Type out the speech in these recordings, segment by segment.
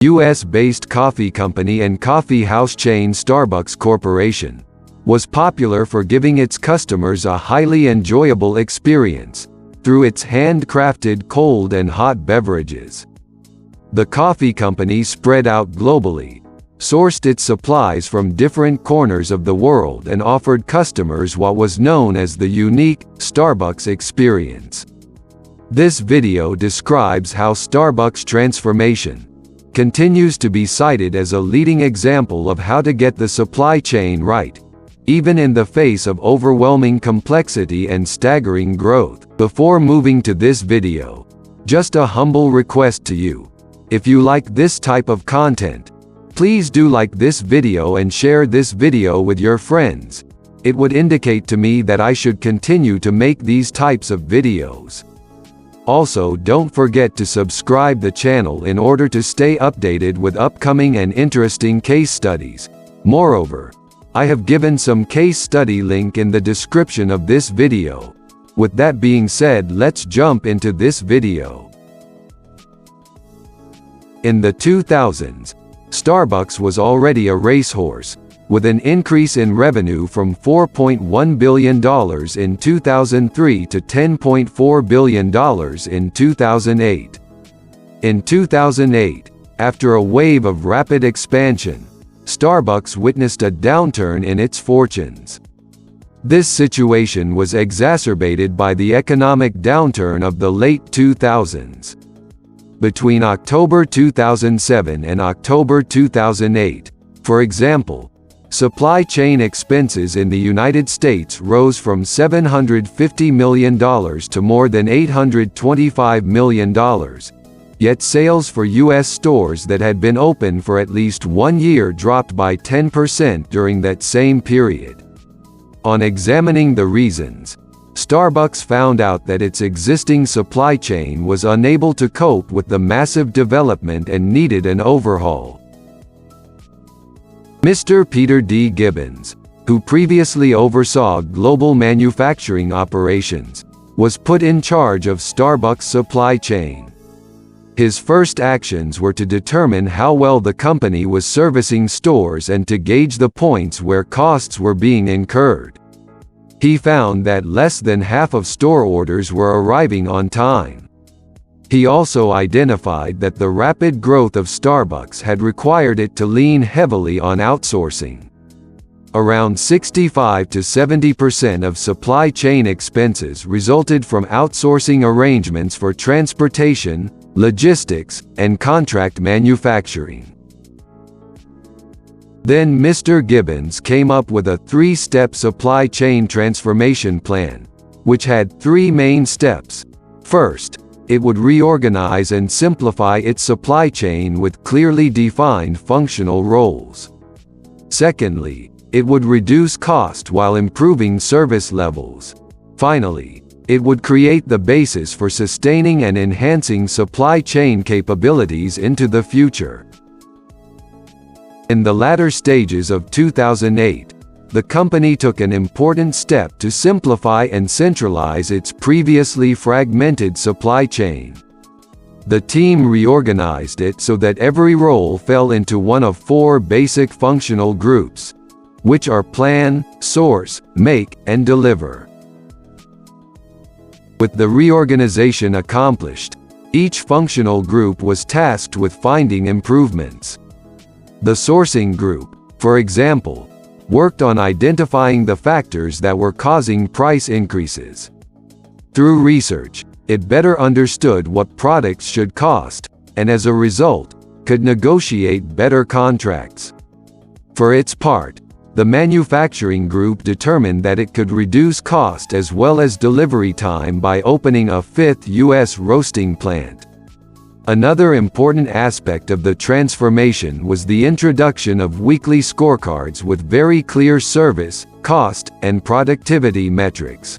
US-based coffee company and coffee house chain Starbucks Corporation, was popular for giving its customers a highly enjoyable experience through its handcrafted cold and hot beverages. The coffee company spread out globally, sourced its supplies from different corners of the world and offered customers what was known as the unique Starbucks experience. This video describes how Starbucks transformation continues to be cited as a leading example of how to get the supply chain right, even in the face of overwhelming complexity and staggering growth. Before moving to this video, just a humble request to you. If you like this type of content, please do like this video and share this video with your friends. It would indicate to me that I should continue to make these types of videos. Also, don't forget to subscribe the channel in order to stay updated with upcoming and interesting case studies. Moreover, I have given some case study link in the description of this video. With that being said, let's jump into this video. In the 2000s, Starbucks was already a racehorse, with an increase in revenue from $4.1 billion in 2003 to $10.4 billion in 2008. In 2008, after a wave of rapid expansion, Starbucks witnessed a downturn in its fortunes. This situation was exacerbated by the economic downturn of the late 2000s. Between October 2007 and October 2008, for example, supply chain expenses in the United States rose from $750 million to more than $825 million, yet sales for U.S. stores that had been open for at least 1 year dropped by 10% during that same period. On examining the reasons, Starbucks found out that its existing supply chain was unable to cope with the massive development and needed an overhaul. Mr. Peter D. Gibbons, who previously oversaw global manufacturing operations, was put in charge of Starbucks' supply chain. His first actions were to determine how well the company was servicing stores and to gauge the points where costs were being incurred. He found that less than half of store orders were arriving on time. He also identified that the rapid growth of Starbucks had required it to lean heavily on outsourcing. Around 65 to 70% of supply chain expenses resulted from outsourcing arrangements for transportation, logistics, and contract manufacturing. Then Mr. Gibbons came up with a 3-step supply chain transformation plan, which had 3 main steps. First, it would reorganize and simplify its supply chain with clearly defined functional roles. Secondly, it would reduce cost while improving service levels. Finally, it would create the basis for sustaining and enhancing supply chain capabilities into the future. In the latter stages of 2008, the company took an important step to simplify and centralize its previously fragmented supply chain. The team reorganized it so that every role fell into one of 4 basic functional groups, which are plan, source, make, and deliver. With the reorganization accomplished, each functional group was tasked with finding improvements. The sourcing group, for example, worked on identifying the factors that were causing price increases. Through research, it better understood what products should cost, and as a result, could negotiate better contracts. For its part, the manufacturing group determined that it could reduce cost as well as delivery time by opening a 5th U.S. roasting plant. Another important aspect of the transformation was the introduction of weekly scorecards with very clear service, cost, and productivity metrics.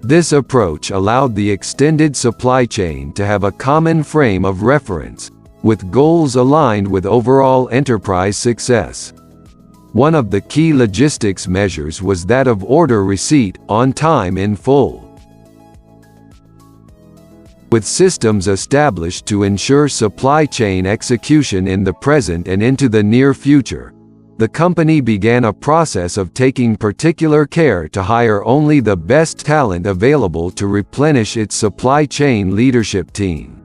This approach allowed the extended supply chain to have a common frame of reference, with goals aligned with overall enterprise success. One of the key logistics measures was that of order receipt on time in full. With systems established to ensure supply chain execution in the present and into the near future, the company began a process of taking particular care to hire only the best talent available to replenish its supply chain leadership team.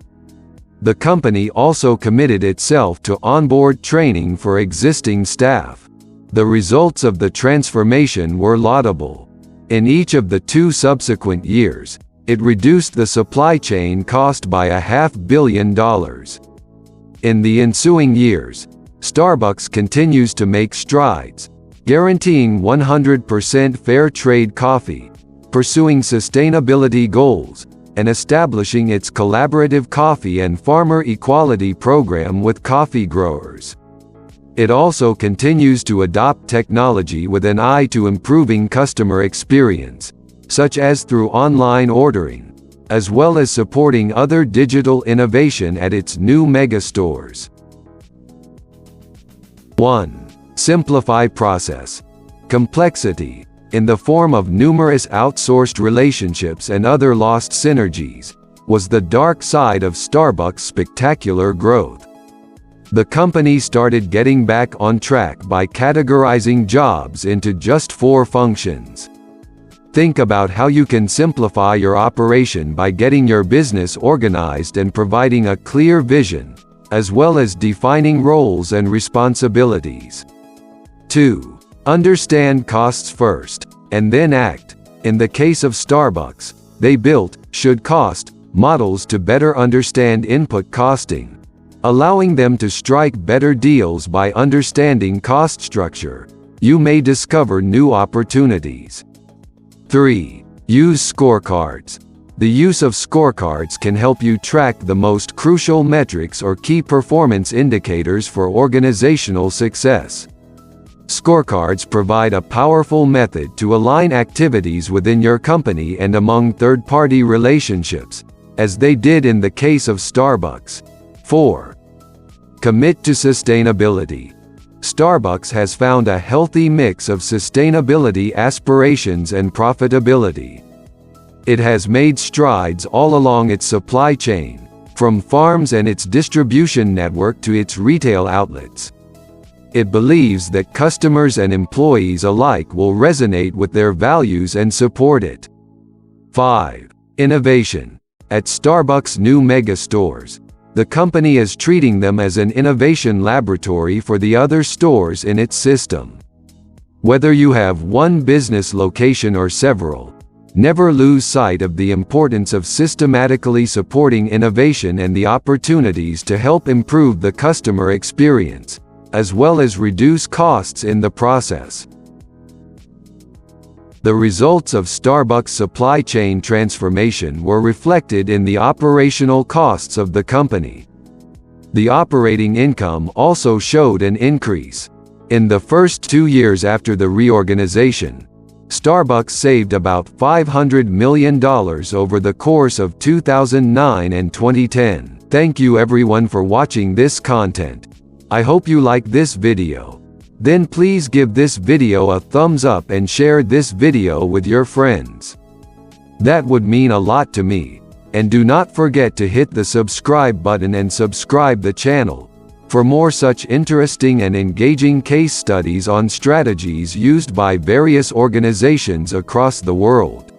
The company also committed itself to onboard training for existing staff. The results of the transformation were laudable. In each of the 2 subsequent years, it reduced the supply chain cost by $500 million. In the ensuing years, Starbucks continues to make strides, guaranteeing 100% fair trade coffee, pursuing sustainability goals, and establishing its collaborative coffee and farmer equality program with coffee growers. It also continues to adopt technology with an eye to improving customer experience, such as through online ordering, as well as supporting other digital innovation at its new megastores. 1. Simplify process. Complexity, in the form of numerous outsourced relationships and other lost synergies, was the dark side of Starbucks' spectacular growth. The company started getting back on track by categorizing jobs into just 4 functions. Think about how you can simplify your operation by getting your business organized and providing a clear vision, as well as defining roles and responsibilities. 2. Understand costs first, and then act. In the case of Starbucks, they built should cost models to better understand input costing, allowing them to strike better deals by understanding cost structure. You may discover new opportunities. 3. Use scorecards. The use of scorecards can help you track the most crucial metrics or key performance indicators for organizational success. Scorecards provide a powerful method to align activities within your company and among third-party relationships, as they did in the case of Starbucks. 4. Commit to sustainability. Starbucks has found a healthy mix of sustainability aspirations and profitability. It has made strides all along its supply chain, from farms and its distribution network to its retail outlets. It believes that customers and employees alike will resonate with their values and support it. 5. Innovation. At Starbucks' new mega stores, the company is treating them as an innovation laboratory for the other stores in its system. Whether you have one business location or several, never lose sight of the importance of systematically supporting innovation and the opportunities to help improve the customer experience, as well as reduce costs in the process. The results of Starbucks' supply chain transformation were reflected in the operational costs of the company. The operating income also showed an increase. In the first 2 years after the reorganization, Starbucks saved about $500 million over the course of 2009 and 2010. Thank you everyone for watching this content. I hope you like this video. Then please give this video a thumbs up and share this video with your friends. That would mean a lot to me. And do not forget to hit the subscribe button and subscribe the channel for more such interesting and engaging case studies on strategies used by various organizations across the world.